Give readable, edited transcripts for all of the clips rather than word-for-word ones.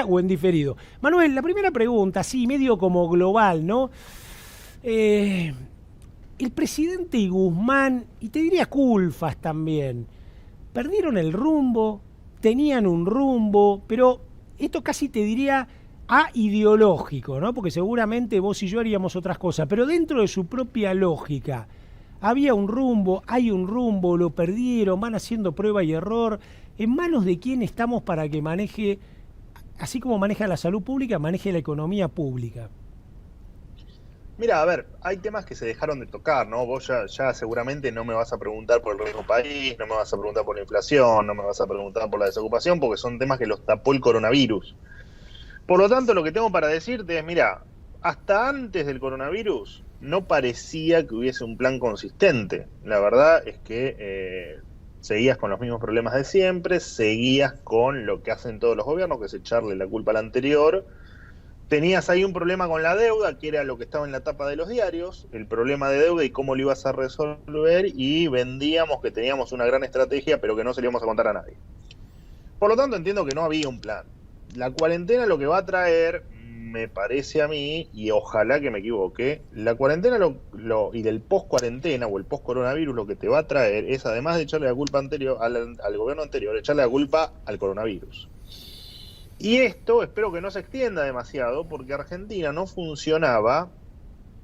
o en diferido. Manuel, la primera pregunta, sí, medio como global, ¿no? Eh, el presidente y Guzmán, y te diría Culfas también, perdieron el rumbo, tenían un rumbo, pero esto casi te diría ideológico, ¿no? Porque seguramente vos y yo haríamos otras cosas, pero dentro de su propia lógica. Había un rumbo, hay un rumbo, lo perdieron, van haciendo prueba y error. ¿En manos de quién estamos para que maneje, así como maneja la salud pública, maneje la economía pública? Mira, a ver, hay temas que se dejaron de tocar, ¿no? Vos ya seguramente no me vas a preguntar por el riesgo país, no me vas a preguntar por la inflación, no me vas a preguntar por la desocupación, porque son temas que los tapó el coronavirus. Por lo tanto, lo que tengo para decirte es, mira, hasta antes del coronavirus no parecía que hubiese un plan consistente. La verdad es que seguías con los mismos problemas de siempre, seguías con lo que hacen todos los gobiernos, que es echarle la culpa al anterior. Tenías ahí un problema con la deuda, que era lo que estaba en la tapa de los diarios, el problema de deuda y cómo lo ibas a resolver, y vendíamos que teníamos una gran estrategia, pero que no se le íbamos a contar a nadie. Por lo tanto, entiendo que no había un plan. La cuarentena lo que va a traer, me parece a mí, y ojalá que me equivoque, la cuarentena y del post-cuarentena o el post-coronavirus lo que te va a traer es, además de echarle la culpa anterior al gobierno anterior, echarle la culpa al coronavirus. Y esto espero que no se extienda demasiado porque Argentina no funcionaba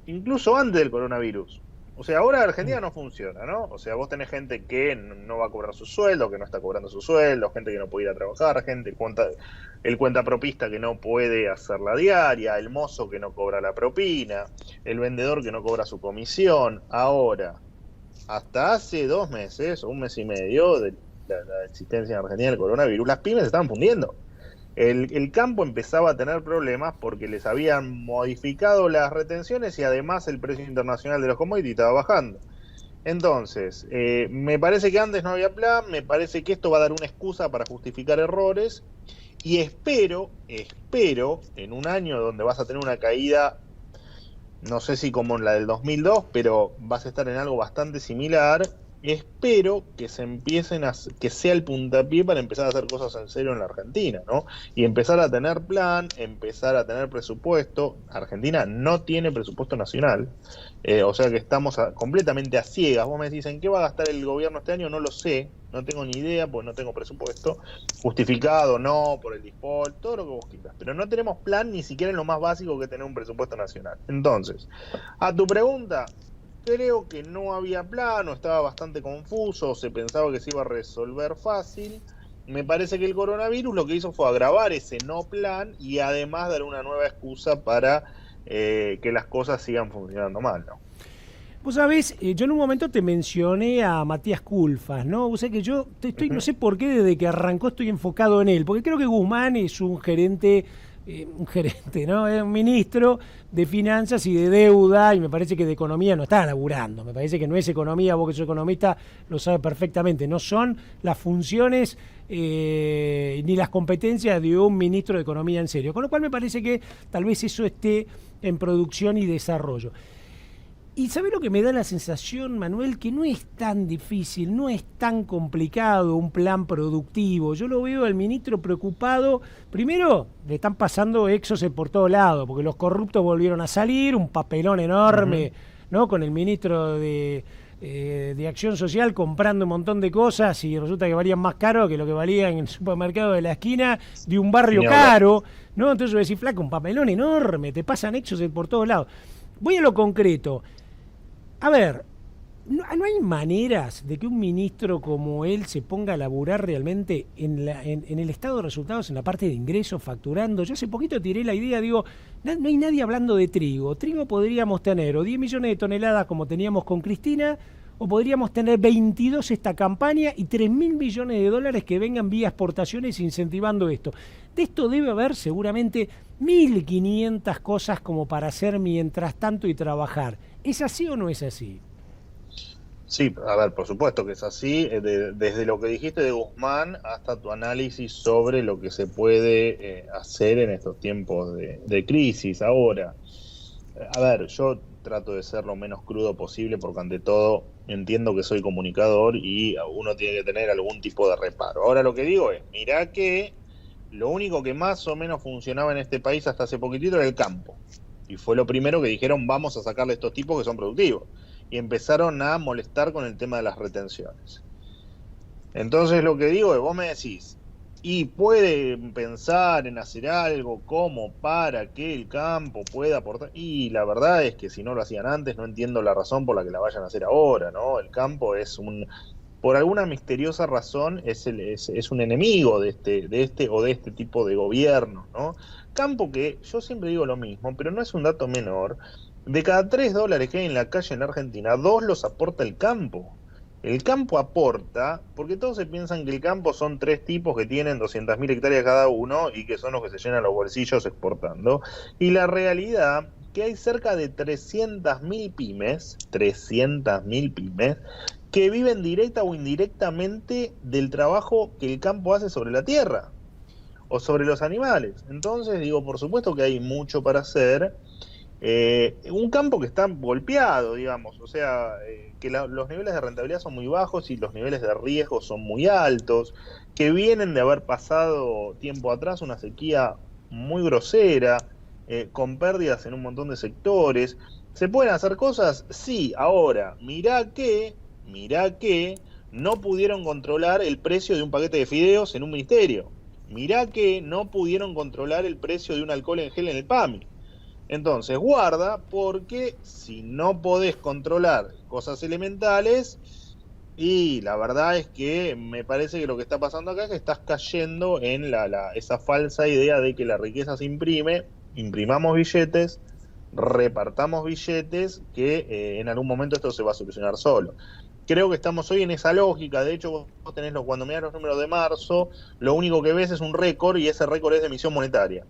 incluso antes del coronavirus. O sea, ahora Argentina no funciona, ¿no? O sea, vos tenés gente que no va a cobrar su sueldo, que no está cobrando su sueldo, gente que no puede ir a trabajar, el cuentapropista que no puede hacer la diaria, el mozo que no cobra la propina, el vendedor que no cobra su comisión. Ahora, hasta hace 2 meses o un mes y medio de la existencia en Argentina del coronavirus, las pymes se estaban fundiendo. El campo empezaba a tener problemas porque les habían modificado las retenciones y además el precio internacional de los commodities estaba bajando. Entonces, me parece que antes no había plan, me parece que esto va a dar una excusa para justificar errores y espero, en un año donde vas a tener una caída, no sé si como en la del 2002, pero vas a estar en algo bastante similar. Espero que que sea el puntapié para empezar a hacer cosas en serio en la Argentina, ¿no? Y empezar a tener plan, empezar a tener presupuesto. Argentina no tiene presupuesto nacional, o sea que estamos completamente a ciegas. Vos me decís, ¿en qué va a gastar el gobierno este año? No lo sé, no tengo ni idea, pues no tengo presupuesto. Justificado, no, por el default, todo lo que vos quieras. Pero no tenemos plan ni siquiera en lo más básico que es tener un presupuesto nacional. Entonces, a tu pregunta, creo que no había plano, estaba bastante confuso, se pensaba que se iba a resolver fácil. Me parece que el coronavirus lo que hizo fue agravar ese no plan y además dar una nueva excusa para que las cosas sigan funcionando mal, ¿no? Vos sabés, yo en un momento te mencioné a Matías Culfas, ¿no? Vos sabés que yo estoy, no Ujú. sé por qué desde que arrancó estoy enfocado en él, porque creo que Guzmán es un gerente, ¿no? Es un ministro de finanzas y de deuda, y me parece que de economía no está laburando, me parece que no es economía, vos que sos economista lo sabes perfectamente, no son las funciones ni las competencias de un ministro de economía en serio, con lo cual me parece que tal vez eso esté en producción y desarrollo. Y ¿sabés lo que me da la sensación, Manuel? Que no es tan difícil, no es tan complicado un plan productivo. Yo lo veo al ministro preocupado. Primero, le están pasando exos por todos lados, porque los corruptos volvieron a salir, un papelón Ujú. enorme, ¿no? Con el ministro de Acción Social comprando un montón de cosas y resulta que valían más caro que lo que valía en el supermercado de la esquina de un barrio Ni hablar. caro, ¿no? Entonces yo decía, flaco, un papelón enorme, te pasan exos por todos lados. Voy a lo concreto. A ver, no hay maneras de que un ministro como él se ponga a laburar realmente en el estado de resultados, en la parte de ingresos, facturando. Yo hace poquito tiré la idea, digo, no hay nadie hablando de trigo. Trigo podríamos tener o 10 millones de toneladas como teníamos con Cristina, o podríamos tener 22 esta campaña y 3.000 millones de dólares que vengan vía exportaciones incentivando esto. De esto debe haber seguramente 1.500 cosas como para hacer mientras tanto y trabajar. ¿Es así o no es así? Sí, a ver, por supuesto que es así, desde lo que dijiste de Guzmán hasta tu análisis sobre lo que se puede hacer en estos tiempos de crisis. Ahora, a ver, yo trato de ser lo menos crudo posible porque ante todo entiendo que soy comunicador y uno tiene que tener algún tipo de reparo. Ahora lo que digo es, mirá que lo único que más o menos funcionaba en este país hasta hace poquitito era el campo. Y fue lo primero que dijeron, vamos a sacarle a estos tipos que son productivos. Y empezaron a molestar con el tema de las retenciones. Entonces lo que digo es, vos me decís, y puede pensar en hacer algo como para que el campo pueda aportar. Y la verdad es que si no lo hacían antes, no entiendo la razón por la que la vayan a hacer ahora, ¿no? El campo es por alguna misteriosa razón, es un enemigo de este tipo de gobierno, ¿no? Campo que, yo siempre digo lo mismo, pero no es un dato menor. De cada $3 que hay en la calle en Argentina, 2 los aporta el campo. El campo aporta, porque todos se piensan que el campo son 3 tipos que tienen 200.000 hectáreas cada uno y que son los que se llenan los bolsillos exportando. Y la realidad que hay cerca de 300.000 pymes, que viven directa o indirectamente del trabajo que el campo hace sobre la tierra o sobre los animales. Entonces, digo, por supuesto que hay mucho para hacer. Un campo que está golpeado, digamos, o sea, que los niveles de rentabilidad son muy bajos y los niveles de riesgo son muy altos, que vienen de haber pasado tiempo atrás una sequía muy grosera, con pérdidas en un montón de sectores. ¿Se pueden hacer cosas? Sí, ahora, mirá que no pudieron controlar el precio de un paquete de fideos en un ministerio. Mirá que no pudieron controlar el precio de un alcohol en gel en el PAMI. Entonces, guarda, porque si no podés controlar cosas elementales, y la verdad es que me parece que lo que está pasando acá es que estás cayendo en esa falsa idea de que la riqueza se imprime, imprimamos billetes, repartamos billetes, que en algún momento esto se va a solucionar solo. Creo que estamos hoy en esa lógica. De hecho, vos tenés cuando mirás los números de marzo, lo único que ves es un récord, y ese récord es de emisión monetaria.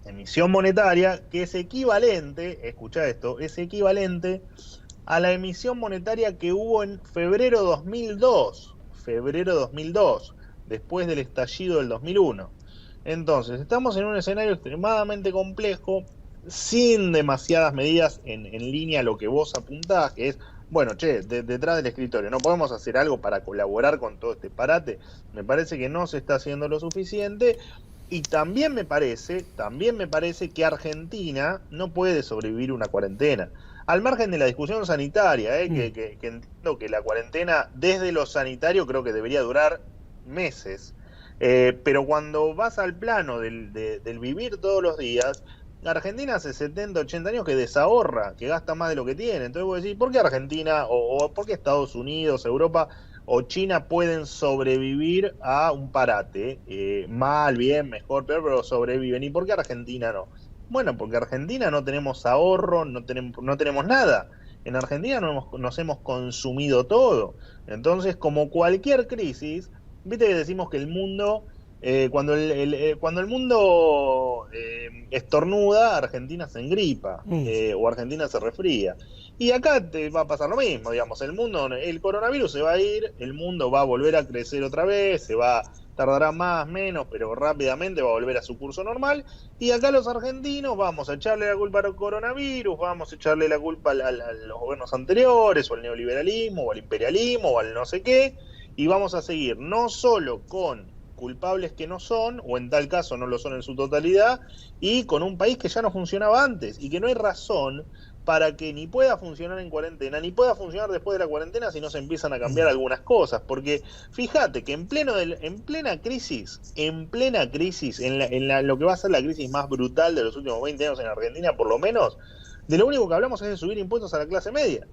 Emisión monetaria que es equivalente, escuchá esto, es equivalente a la emisión monetaria que hubo en febrero 2002, después del estallido del 2001. Entonces, estamos en un escenario extremadamente complejo, sin demasiadas medidas en línea a lo que vos apuntás, que es, bueno, detrás del escritorio, ¿no podemos hacer algo para colaborar con todo este parate? Me parece que no se está haciendo lo suficiente. Y también me parece que Argentina no puede sobrevivir una cuarentena. Al margen de la discusión sanitaria, que entiendo que la cuarentena desde lo sanitario creo que debería durar meses. Pero cuando vas al plano del vivir todos los días, Argentina hace 70, 80 años que desahorra, que gasta más de lo que tiene. Entonces vos decís, ¿por qué Argentina o por qué Estados Unidos, Europa o China pueden sobrevivir a un parate? Mal, bien, mejor, peor, pero sobreviven. ¿Y por qué Argentina no? Bueno, porque Argentina no tenemos ahorro, no tenemos nada. En Argentina nos hemos consumido todo. Entonces, como cualquier crisis, viste que decimos que el mundo, cuando el mundo estornuda, Argentina se engripa, o Argentina se resfría. Y acá te va a pasar lo mismo, digamos, el coronavirus se va a ir, el mundo va a volver a crecer otra vez, tardará más, menos, pero rápidamente va a volver a su curso normal, y acá los argentinos vamos a echarle la culpa al coronavirus, vamos a echarle la culpa a los gobiernos anteriores, o al neoliberalismo, o al imperialismo, o al no sé qué, y vamos a seguir no solo con culpables que no son, o en tal caso no lo son en su totalidad, y con un país que ya no funcionaba antes, y que no hay razón para que ni pueda funcionar en cuarentena, ni pueda funcionar después de la cuarentena si no se empiezan a cambiar algunas cosas. Porque fíjate que en plena crisis, lo que va a ser la crisis más brutal de los últimos 20 años en Argentina, por lo menos, de lo único que hablamos es de subir impuestos a la clase media.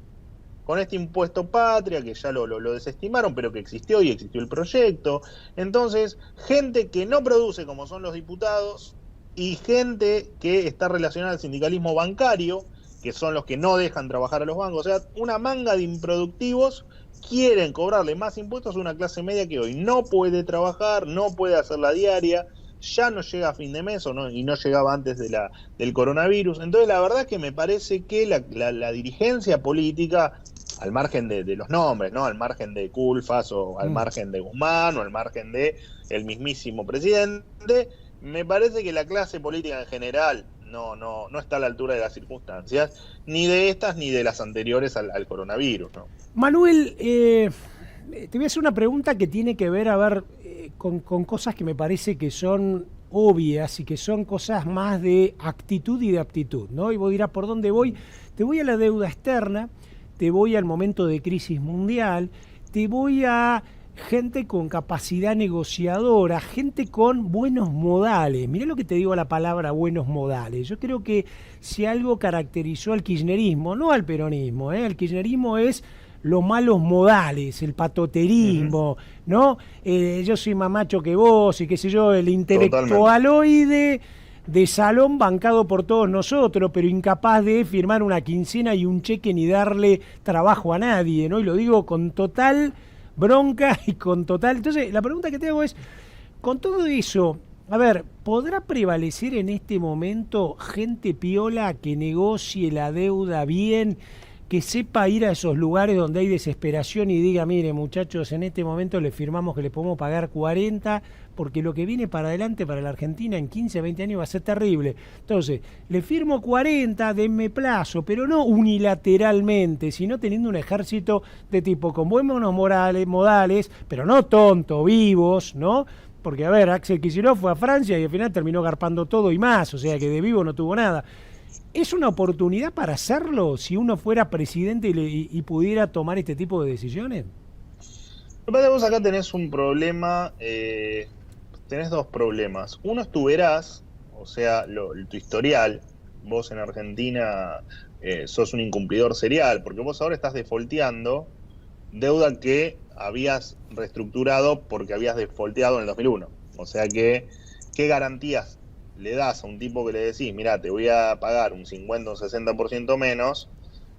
Con este impuesto patria, que ya lo desestimaron, pero que existió y existió el proyecto. Entonces, gente que no produce como son los diputados, y gente que está relacionada al sindicalismo bancario, que son los que no dejan trabajar a los bancos. O sea, una manga de improductivos quieren cobrarle más impuestos a una clase media que hoy no puede trabajar, no puede hacer la diaria, ya no llega a fin de mes y no llegaba antes del coronavirus. Entonces, la verdad es que me parece que la dirigencia política, al margen de los nombres, ¿no? Al margen de Culfas, o al margen de Guzmán, o al margen de el mismísimo presidente, me parece que la clase política en general no está a la altura de las circunstancias, ni de estas ni de las anteriores al coronavirus, ¿no? Manuel, te voy a hacer una pregunta que tiene que ver, con cosas que me parece que son obvias y que son cosas más de actitud y de aptitud, ¿no? Y vos dirás, ¿por dónde voy? Te voy a la deuda externa, te voy al momento de crisis mundial, te voy a gente con capacidad negociadora, gente con buenos modales. Mirá lo que te digo a la palabra buenos modales. Yo creo que si algo caracterizó al kirchnerismo, no al peronismo, el kirchnerismo es los malos modales, el patoterismo, ¿no? Yo soy más macho que vos y qué sé yo, el intelectualoide de salón bancado por todos nosotros, pero incapaz de firmar una quincena y un cheque ni darle trabajo a nadie, ¿no? Y lo digo con total bronca y con total... Entonces, la pregunta que te hago es, con todo eso, a ver, ¿podrá prevalecer en este momento gente piola que negocie la deuda bien, que sepa ir a esos lugares donde hay desesperación y diga, mire muchachos, en este momento le firmamos que le podemos pagar 40, porque lo que viene para adelante para la Argentina en 15, 20 años va a ser terrible? Entonces, le firmo 40, denme plazo, pero no unilateralmente, sino teniendo un ejército de tipo con buenos modales, pero no tonto, vivos, ¿no? Porque, a ver, Axel Kicillof fue a Francia y al final terminó garpando todo y más, o sea que de vivo no tuvo nada. ¿Es una oportunidad para hacerlo si uno fuera presidente y pudiera tomar este tipo de decisiones? Lo que pasa es que vos acá tenés un problema, tenés dos problemas. Uno es tu veraz, o sea, tu historial. Vos en Argentina sos un incumplidor serial, porque vos ahora estás defaulteando deuda que habías reestructurado porque habías defaulteado en el 2001. O sea que, ¿qué garantías le das a un tipo que le decís, mirá, te voy a pagar un 50 o un 60% menos?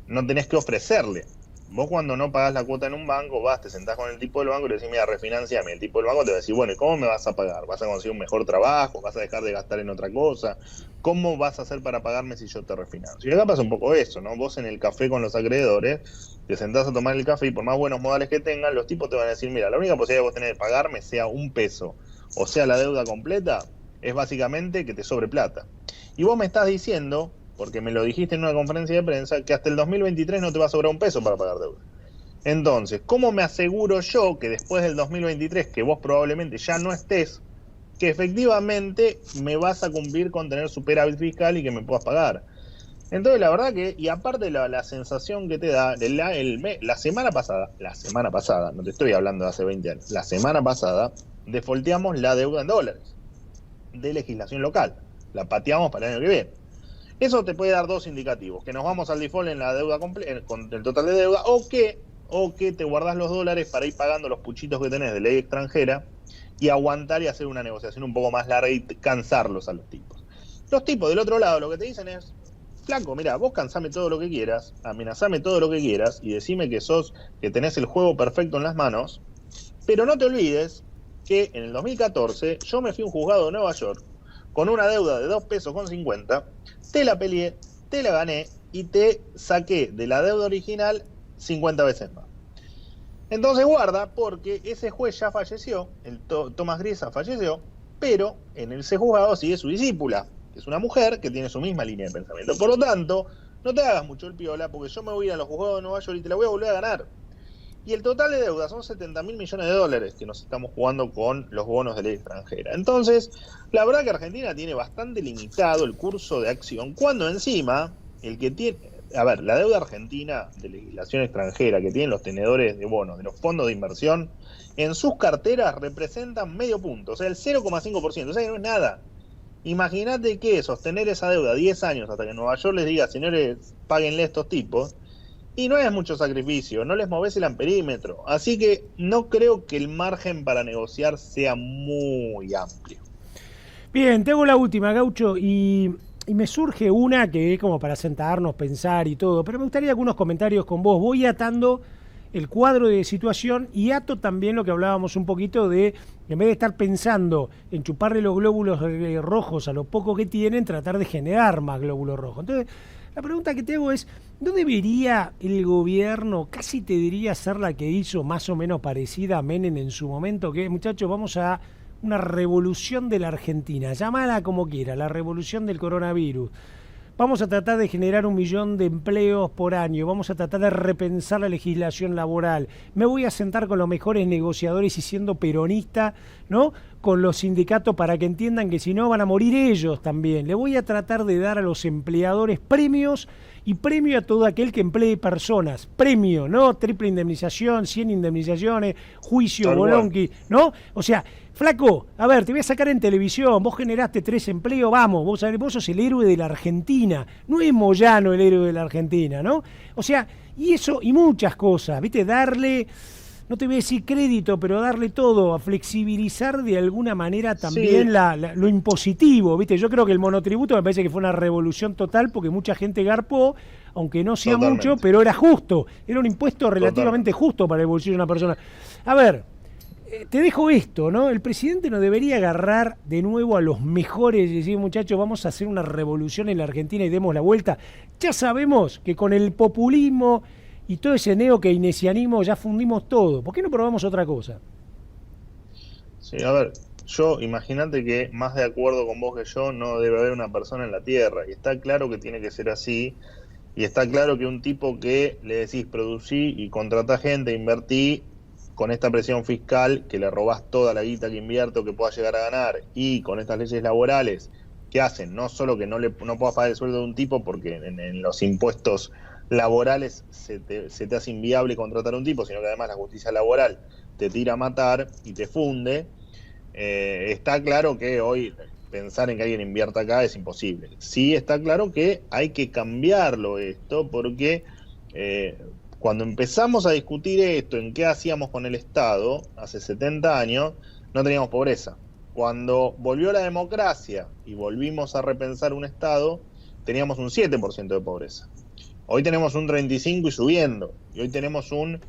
No tenés que ofrecerle. Vos cuando no pagás la cuota en un banco, vas, te sentás con el tipo del banco y le decís, mira, refinanciame. El tipo del banco te va a decir, bueno, ¿y cómo me vas a pagar? ¿Vas a conseguir un mejor trabajo? ¿Vas a dejar de gastar en otra cosa? ¿Cómo vas a hacer para pagarme si yo te refinancio? Y acá pasa un poco eso, ¿no? Vos en el café con los acreedores, te sentás a tomar el café y por más buenos modales que tengan, los tipos te van a decir, mira, la única posibilidad que vos tenés de pagarme, sea un peso o sea la deuda completa, es básicamente que te sobre plata. Y vos me estás diciendo, porque me lo dijiste en una conferencia de prensa, que hasta el 2023 no te va a sobrar un peso para pagar deuda. Entonces, ¿cómo me aseguro yo que después del 2023, que vos probablemente ya no estés, que efectivamente me vas a cumplir con tener superávit fiscal y que me puedas pagar? Entonces, la verdad que, y aparte la sensación que te da, la semana pasada, no te estoy hablando de hace 20 años, la semana pasada, defaulteamos la deuda en dólares de legislación local. La pateamos para el año que viene. Eso te puede dar dos indicativos: que nos vamos al default en la deuda con el total de deuda, o que te guardás los dólares para ir pagando los puchitos que tenés de ley extranjera y aguantar y hacer una negociación un poco más larga y cansarlos a los tipos. Los tipos del otro lado lo que te dicen es, flaco, mira, vos cansame todo lo que quieras, amenazame todo lo que quieras y decime que tenés el juego perfecto en las manos, pero no te olvides que en el 2014 yo me fui a un juzgado de Nueva York con una deuda de 2 pesos con 50, te la peleé, te la gané y te saqué de la deuda original 50 veces más. Entonces guarda, porque ese juez ya falleció, el Tomás Griesa falleció, pero en ese juzgado sigue su discípula, que es una mujer que tiene su misma línea de pensamiento. Por lo tanto, no te hagas mucho el piola, porque yo me voy a ir a los juzgados de Nueva York y te la voy a volver a ganar. Y el total de deuda son 70.000 millones de dólares que nos estamos jugando con los bonos de ley extranjera. Entonces, la verdad que Argentina tiene bastante limitado el curso de acción, cuando encima, la deuda argentina de legislación extranjera que tienen los tenedores de bonos de los fondos de inversión, en sus carteras representan medio punto, o sea, el 0,5%, o sea que no es nada. Imagínate que sostener esa deuda 10 años hasta que Nueva York les diga, señores, páguenle a estos tipos, y no es mucho sacrificio, no les movés el amperímetro. Así que no creo que el margen para negociar sea muy amplio. Bien, te hago la última, Gaucho, y me surge una que es como para sentarnos, pensar y todo, pero me gustaría algunos comentarios con vos. Voy atando el cuadro de situación y ato también lo que hablábamos un poquito de, en vez de estar pensando en chuparle los glóbulos rojos a lo poco que tienen, tratar de generar más glóbulos rojos. Entonces, la pregunta que te hago es, ¿no debería el gobierno, casi te diría, ser la que hizo más o menos parecida a Menem en su momento, que muchachos, vamos a una revolución de la Argentina, llámala como quiera, la revolución del coronavirus? vamos a tratar de generar 1 millón de empleos por año, vamos a tratar de repensar la legislación laboral, me voy a sentar con los mejores negociadores y siendo peronista, ¿no?, con los sindicatos para que entiendan que si no van a morir ellos también. Le voy a tratar de dar a los empleadores premios y premio a todo aquel que emplee personas. Premio, ¿no? Triple indemnización, 100 indemnizaciones, juicio, bolonqui, ¿no? O sea, flaco, a ver, te voy a sacar en televisión, vos generaste 3 empleos, vamos, vos sos el héroe de la Argentina. No es Moyano el héroe de la Argentina, ¿no? O sea, y eso y muchas cosas, ¿viste? Darle, no te voy a decir crédito, pero darle todo, a flexibilizar de alguna manera también lo impositivo, ¿viste? Yo creo que el monotributo me parece que fue una revolución total porque mucha gente garpó, aunque no sea mucho, pero era justo, era un impuesto relativamente justo para el bolsillo de una persona. A ver, te dejo esto, ¿no? El presidente no debería agarrar de nuevo a los mejores y decir, muchachos, vamos a hacer una revolución en la Argentina y demos la vuelta. Ya sabemos que con el populismo y todo ese neo-keynesianismo ya fundimos todo. ¿Por qué no probamos otra cosa? Sí, a ver, yo imagínate que más de acuerdo con vos que yo no debe haber una persona en la Tierra. Y está claro que tiene que ser así. Y está claro que un tipo que le decís producí y contratá gente, invertí, con esta presión fiscal que le robás toda la guita que invierte o que pueda llegar a ganar, y con estas leyes laborales que hacen, no solo que no puedas pagar el sueldo de un tipo porque en los impuestos laborales se te hace inviable contratar a un tipo, sino que además la justicia laboral te tira a matar y te funde. Está claro que hoy pensar en que alguien invierta acá es imposible. Sí está claro que hay que cambiarlo esto, porque cuando empezamos a discutir esto, en qué hacíamos con el Estado, hace 70 años, no teníamos pobreza. Cuando volvió la democracia y volvimos a repensar un Estado, teníamos un 7% de pobreza. Hoy tenemos un 35% y subiendo. Y hoy tenemos un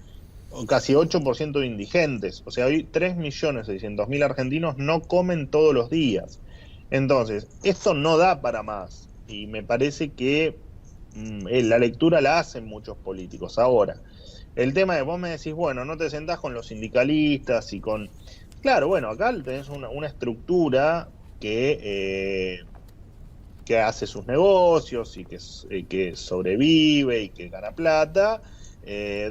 casi 8% de indigentes. O sea, hoy 3.600.000 argentinos no comen todos los días. Entonces, esto no da para más. Y me parece que la lectura la hacen muchos políticos. Ahora, el tema de vos me decís, bueno, no te sentás con los sindicalistas y con... Claro, bueno, acá tenés una estructura que hace sus negocios y que sobrevive y que gana plata,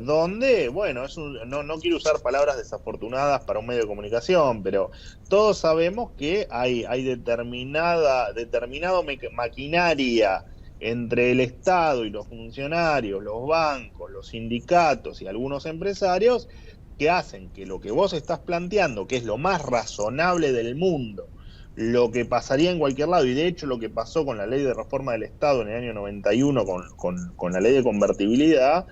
donde, bueno, no quiero usar palabras desafortunadas para un medio de comunicación, pero todos sabemos que hay determinada maquinaria entre el Estado y los funcionarios, los bancos, los sindicatos y algunos empresarios que hacen que lo que vos estás planteando, que es lo más razonable del mundo, lo que pasaría en cualquier lado, y de hecho lo que pasó con la ley de reforma del Estado en el año 91 con la ley de convertibilidad,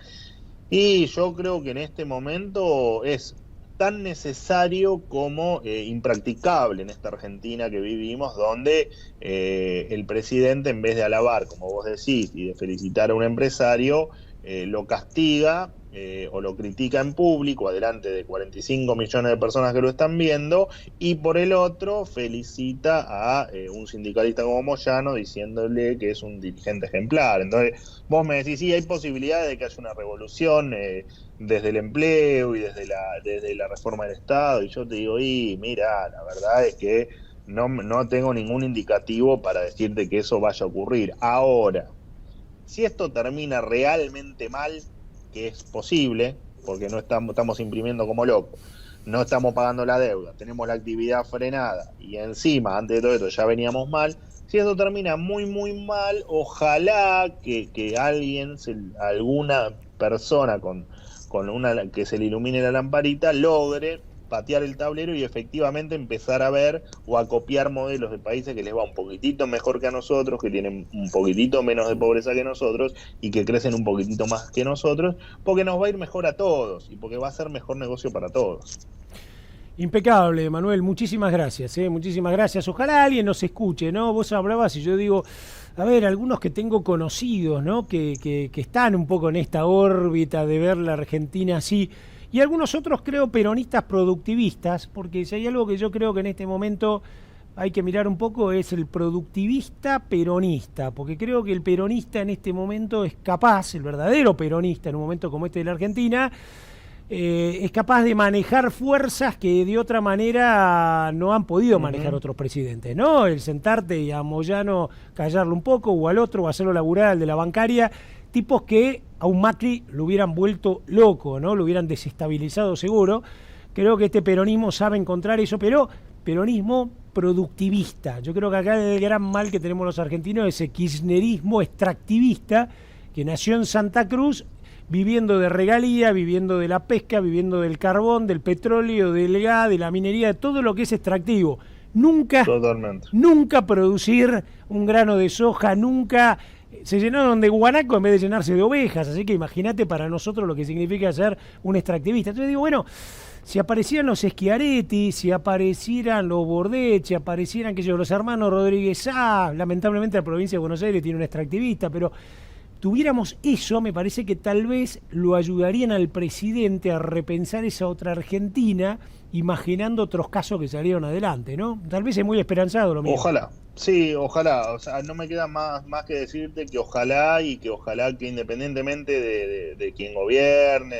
y yo creo que en este momento es tan necesario como impracticable en esta Argentina que vivimos, donde el presidente, en vez de alabar, como vos decís, y de felicitar a un empresario, lo castiga o lo critica en público, adelante de 45 millones de personas que lo están viendo, y por el otro felicita a un sindicalista como Moyano diciéndole que es un dirigente ejemplar. Entonces vos me decís, sí, hay posibilidades de que haya una revolución desde el empleo y desde la reforma del Estado, y yo te digo, mira, la verdad es que no tengo ningún indicativo para decirte que eso vaya a ocurrir. Ahora, si esto termina realmente mal, que es posible, porque no estamos imprimiendo como locos, no estamos pagando la deuda, tenemos la actividad frenada y encima, antes de todo esto, ya veníamos mal. Si esto termina muy, muy mal, ojalá que alguna persona con que se le ilumine la lamparita logre patear el tablero y efectivamente empezar a ver o a copiar modelos de países que les va un poquitito mejor que a nosotros, que tienen un poquitito menos de pobreza que nosotros y que crecen un poquitito más que nosotros, porque nos va a ir mejor a todos y porque va a ser mejor negocio para todos. Impecable, Manuel, muchísimas gracias, muchísimas gracias. Ojalá alguien nos escuche, ¿no? Vos hablabas y yo digo, a ver, algunos que tengo conocidos, ¿no? Que están un poco en esta órbita de ver la Argentina así, y algunos otros creo peronistas productivistas, porque si hay algo que yo creo que en este momento hay que mirar un poco es el productivista peronista, porque creo que el peronista en este momento es capaz, el verdadero peronista en un momento como este de la Argentina, es capaz de manejar fuerzas que de otra manera no han podido manejar otros presidentes, ¿no? El sentarte y a Moyano callarlo un poco, o al otro, o hacerlo laburar al de la bancaria, tipos que a un Macri lo hubieran vuelto loco, ¿no? Lo hubieran desestabilizado seguro. Creo que este peronismo sabe encontrar eso, pero peronismo productivista. Yo creo que acá el gran mal que tenemos los argentinos es ese kirchnerismo extractivista que nació en Santa Cruz, viviendo de regalía, viviendo de la pesca, viviendo del carbón, del petróleo, del gas, de la minería, de todo lo que es extractivo. Nunca producir un grano de soja, nunca. Se llenaron de guanaco en vez de llenarse de ovejas, así que imagínate para nosotros lo que significa ser un extractivista. Entonces digo, bueno, si aparecieran los Schiaretti, si aparecieran los Bordet, si aparecieran los hermanos Rodríguez lamentablemente la provincia de Buenos Aires tiene un extractivista, pero tuviéramos eso, me parece que tal vez lo ayudarían al presidente a repensar esa otra Argentina, imaginando otros casos que salieron adelante, ¿no? Tal vez es muy esperanzado lo mismo. Ojalá, sí, ojalá. O sea, no me queda más que decirte que ojalá que independientemente de quien gobierne,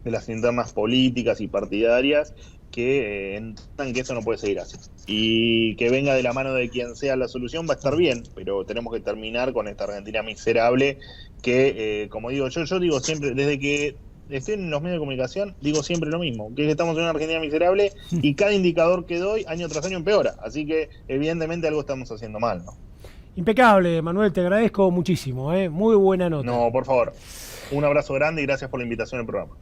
de las internas políticas y partidarias, que entiendan que eso no puede seguir así. Y que venga de la mano de quien sea la solución va a estar bien, pero tenemos que terminar con esta Argentina miserable que, como digo, yo digo siempre, desde que estoy en los medios de comunicación, digo siempre lo mismo, que estamos en una Argentina miserable y cada indicador que doy, año tras año empeora. Así que, evidentemente, algo estamos haciendo mal, ¿no? Impecable, Manuel, te agradezco muchísimo, ¿eh? Muy buena nota. No, por favor. Un abrazo grande y gracias por la invitación al programa.